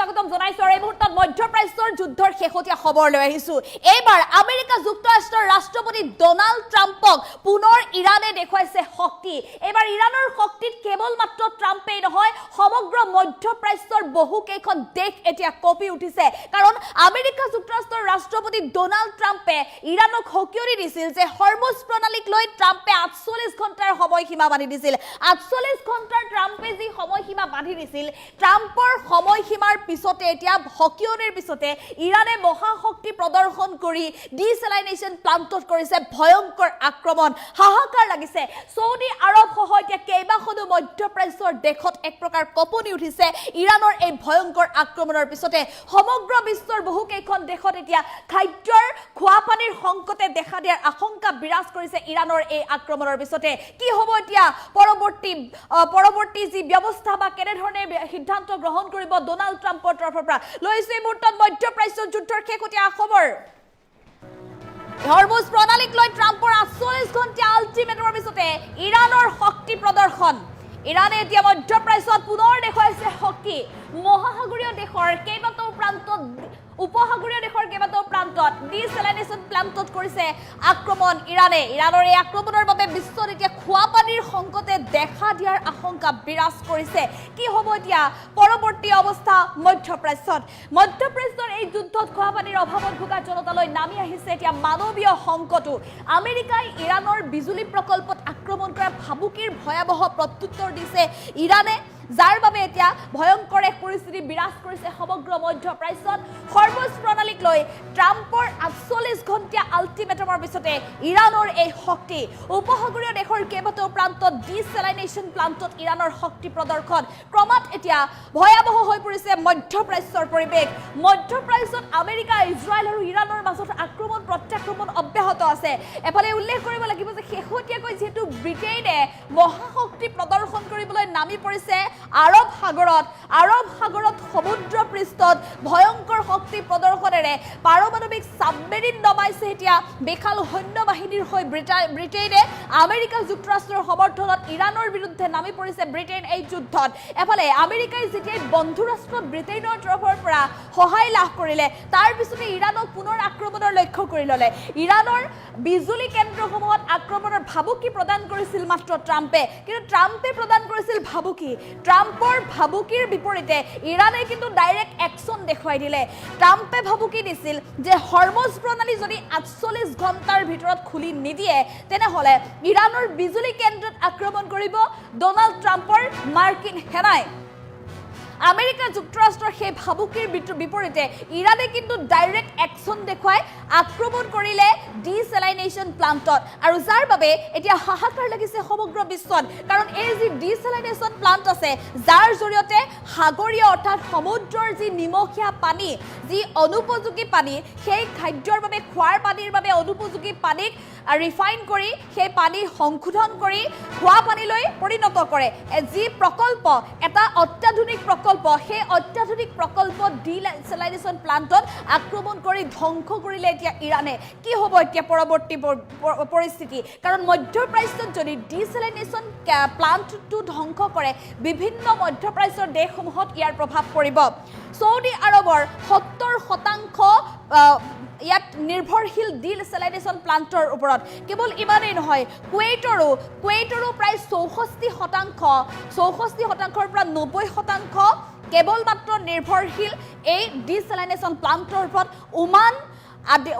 স্বাগতম জনাইছো আৰু এই মুহূৰ্তত মধ্যপ্ৰাচ্যৰ যুদ্ধৰ শেহতীয়া খবৰ লৈ আহিছো। এইবাৰ আমেৰিকা যুক্তৰাষ্ট্ৰৰ ৰাষ্ট্ৰপতি ডোনাল্ড ট্ৰাম্পক পুনৰ ইৰাণে দেখুৱাইছে শক্তি। এইবাৰ ইৰাণৰ শক্তিত কেৱল মাত্ৰ ট্ৰাম্পেই নহয়, সমগ্ৰ মধ্যপ্ৰাচ্যৰ বহুকেইখন দেশ এতিয়া কঁপি উঠিছে। কাৰণ আমেৰিকা যুক্তৰাষ্ট্ৰৰ ৰাষ্ট্ৰপতি ডোনাল্ড ট্ৰাম্পে ইৰাণক সকীয়নি দিছিল যে হৰমুজ প্ৰণালীক লৈ ট্ৰাম্পে 48 ঘণ্টাৰ সময়সীমা বান্ধি দিছিল। 48 ঘণ্টাৰ ট্ৰাম্পে যি সময়সীমা বান্ধি দিছিল, ট্ৰাম্পৰ সময়সীমাৰ পিছতে এতিয়া সকীয়নিৰ পিছতে ইৰাণে মহাশক্তি প্ৰদৰ্শন কৰি ডিচেলাইনেশ্যন প্লান্টত কৰিছে ভয়ংকৰ আক্ৰমণ। হাহাকাৰ লাগিছে। ছৌদি আৰব সহ এতিয়া কেইবাখনো মধ্যপ্ৰাচ্যৰ দেশত এক প্ৰকাৰ কঁপনি উঠিছে ইৰাণৰ এই ভয়ংকৰ আক্ৰমণৰ পিছতে। সমগ্ৰ বিশ্বৰ বহুকেইখন দেশত এতিয়া খাদ্যৰ খোৱাপানীৰ সংকটে দেখা দিয়াৰ আশংকা বিৰাজ কৰিছে ইৰাণৰ এই আক্ৰমণৰ পিছতে। কি হ'ব এতিয়া পৰৱৰ্তী যি ব্যৱস্থা বা কেনেধৰণে সিদ্ধান্ত গ্ৰহণ কৰিব ডোনাল্ড ট্ৰাম্পৰ তৰফৰ পৰা? লৈছে এই মুহূৰ্তত মধ্যপ্ৰাচ্য যুদ্ধৰ শেহতীয়া খবৰ। হৰমুজ প্ৰণালীক লৈ ট্ৰাম্পৰ 48 ঘণ্টীয়া আল্টিমেটামৰ পিছতে ইৰাণৰ শক্তি প্ৰদৰ্শন। ইৰাণে এতিয়া মধ্যপ্ৰাচ্যত পুনৰ দেখুৱাইছে শক্তি। মহাসাগৰীয় দেশৰ কেইবাটাও প্ৰান্তত, উপসাগৰীয় দেশৰ কেইবাটাও প্ৰান্তত ডিচেলাইনেশ্যন প্লান্টত কৰিছে আক্ৰমণ ইৰাণে। ইৰাণৰ এই আক্ৰমণৰ বাবে বিশ্বত এতিয়া খোৱাপানীৰ সংকটে দেখা দিয়াৰ আশংকা বিৰাজ কৰিছে। কি হ'ব এতিয়া পৰৱৰ্তী অৱস্থা মধ্যপ্ৰাচ্যত? মধ্যপ্ৰাচ্যৰ এই যুদ্ধত খোৱাপানীৰ অভাৱত ভোগা জনতালৈ নামি আহিছে এতিয়া মানৱীয় সংকটো। আমেৰিকাই ইৰাণৰ বিজুলী প্ৰকল্পত আক্ৰমণ কৰা ভাবুকিৰ ভয়াৱহ প্ৰত্যুত্তৰ দিছে ইৰাণে, যাৰ বাবে এতিয়া ভয়ংকৰ এক পৰিস্থিতি বিৰাজ কৰিছে সমগ্ৰ মধ্যপ্ৰাচ্যত। হৰমুজ প্ৰণালীক লৈ ট্ৰাম্পৰ 48 ঘণ্টীয়া আল্টিমেটামৰ পিছতে ইৰাণৰ এই শক্তি। উপসাগৰীয় দেশৰ কেইবাটাও প্ৰান্তত ডিচেলাইনেশ্যন প্লান্টত ইৰাণৰ শক্তি প্ৰদৰ্শন। ক্ৰমাৎ এতিয়া ভয়াৱহ হৈ পৰিছে মধ্যপ্ৰাচ্যৰ পৰিৱেশ। মধ্যপ্ৰাচ্যত আমেৰিকা, ইজৰাইল আৰু ইৰাণৰ মাজত আক্ৰমণ প্ৰত্যাক্ৰমণ অব্যাহত আছে। এফালে উল্লেখ কৰিব লাগিব যে শেহতীয়াকৈ যিহেতু ব্ৰিটেইনে মহাশক্তি প্ৰদৰ্শন কৰিবলৈ নামি পৰিছে আৰৱ সাগৰত সমুদ্ৰ পৃষ্ঠত ভয়ংকৰ শক্তি প্ৰদৰ্শনেৰে পাৰমাণৱিক ছাবমেৰিন দমাইছে এতিয়া বিশাল সৈন্য বাহিনীৰ হৈ ব্ৰিটেইনে। আমেৰিকা যুক্তৰাষ্ট্ৰৰ সমৰ্থনত ইৰাণৰ বিৰুদ্ধে নামি পৰিছে ব্ৰিটেইন এই যুদ্ধত। এফালে আমেৰিকাই যেতিয়াই বন্ধু ৰাষ্ট্ৰ ব্ৰিটেইনৰ তৰফৰ পৰা সহায় লাভ কৰিলে, তাৰ পিছতে ইৰাণক পুনৰ আক্ৰমণৰ লক্ষ্য কৰি ল'লে। ইৰাণৰ বিজুলী কেন্দ্ৰসমূহত আক্ৰমণৰ ভাবুকি প্ৰদান কৰিছিল মাত্ৰ ট্ৰাম্পে, কিন্তু ট্ৰাম্পে প্ৰদান কৰিছিল ভাবুকি। ট্ৰাম্পৰ ভাবুকিৰ বিপৰীতে ইৰাণে কিন্তু ডাইৰেক্ট একশ্যন দেখুৱাই দিলে। ট্ৰাম্পে ভাবুকি দিছিল যে হৰমুজ প্ৰণালী যদি 48 ঘণ্টাৰ ভিতৰত খুলি নিদিয়ে, তেনেহ'লে ইৰাণৰ বিজুলী কেন্দ্ৰত আক্ৰমণ কৰিব ডোনাল্ড ট্ৰাম্পৰ মাৰ্কিন সেনাই। আমেৰিকা যুক্তৰাষ্ট্ৰৰ সেই ভাবুকিৰ বিপৰীতে ইৰাণে কিন্তু ডাইৰেক্ট একশ্যন দেখুৱাই আক্ৰমণ কৰিলে ডিচেলাইনেশ্যন প্লান্টত, আৰু যাৰ বাবে এতিয়া হাহাকাৰ লাগিছে সমগ্ৰ বিশ্বত। কাৰণ এই যি ডিচেলাইনেশ্যন প্লান্ট আছে, যাৰ জৰিয়তে সাগৰীয় অৰ্থাৎ সমুদ্ৰৰ যি নিমখীয়া পানী, যি অনুপযোগী পানী, সেই খাদ্যৰ বাবে, খোৱাৰ পানীৰ বাবে অনুপযোগী পানীক ৰিফাইন কৰি সেই পানী সংশোধন কৰি খোৱা পানীলৈ পৰিণত কৰে যি প্ৰকল্প, এটা অত্যাধুনিক প্ৰকল্প, সেই অত্যাধুনিক প্ৰকল্প ডিচেলাইনেশ্যন প্লান্টত আক্ৰমণ কৰি ধ্বংস কৰিলে এতিয়া ইৰাণে। কি হ'ব এতিয়া পৰৱৰ্তী পৰিস্থিতি? কাৰণ মধ্যপ্ৰাচ্যত যদি ডিচেলাইনেশ্যন প্লান্টটো ধ্বংস কৰে, বিভিন্ন মধ্যপ্ৰাচ্যৰ দেশসমূহত ইয়াৰ প্ৰভাৱ পৰিব। ছৌদি আৰবৰ 70% ইয়াত নিৰ্ভৰশীল ডিচেলাইনেশ্যন প্লান্টৰ ওপৰত। কেৱল ইমানেই নহয়, কুৱেইটৰো প্ৰায় 64%ৰ পৰা 90% কেৱল মাত্ৰ নিৰ্ভৰশীল এই ডিচেলাইনেশ্যন প্লান্টৰ ওপৰত।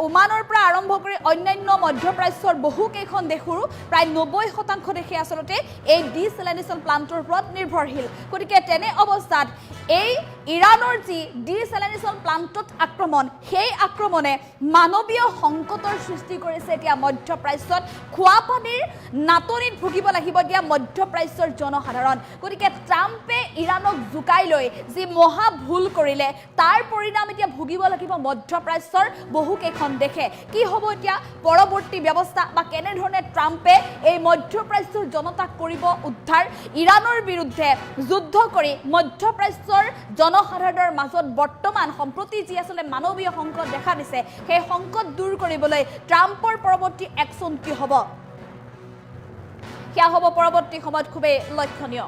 ওমানৰ পৰা আৰম্ভ কৰি অন্যান্য মধ্যপ্ৰাচ্যৰ বহুকেইখন দেশৰো প্ৰায় 90% দেশে আচলতে এই ডিচেলাইনেশ্যন প্লান্টৰ ওপৰত নিৰ্ভৰশীল। গতিকে তেনে অৱস্থাত এই ইৰাণৰ যি ডিচেলাইনেশ্যন প্লান্টত আক্ৰমণ, সেই আক্ৰমণে মানৱীয় সংকটৰ সৃষ্টি কৰিছে এতিয়া মধ্যপ্ৰাচ্যত। খোৱাপানীৰ নাটনিত ভুগিব লাগিব এতিয়া মধ্যপ্ৰাচ্যৰ জনসাধাৰণ। গতিকে ট্ৰাম্পে ইৰাণক জোকাই লৈ যি মহা ভুল কৰিলে, তাৰ পৰিণাম এতিয়া ভুগিব লাগিব মধ্যপ্ৰাচ্যৰ বহুকেইখন দেশে। কি হ'ব এতিয়া পৰৱৰ্তী ব্যৱস্থা বা কেনেধৰণে ট্ৰাম্পে এই মধ্যপ্ৰাচ্যৰ জনতাক কৰিব উদ্ধাৰ? ইৰাণৰ বিৰুদ্ধে যুদ্ধ কৰি মধ্যপ্ৰাচ্যৰ জনসাধাৰণৰ মাজত বৰ্তমান সম্প্ৰতি যি আচলতে মানৱীয় সংকট দেখা দিছে, সেই সংকট দূৰ কৰিবলৈ ট্ৰাম্পৰ পৰৱৰ্তী একশ্যন কি হ'ব, সেয়া হ'ব পৰৱৰ্তী সময়ত খুবেই লক্ষণীয়।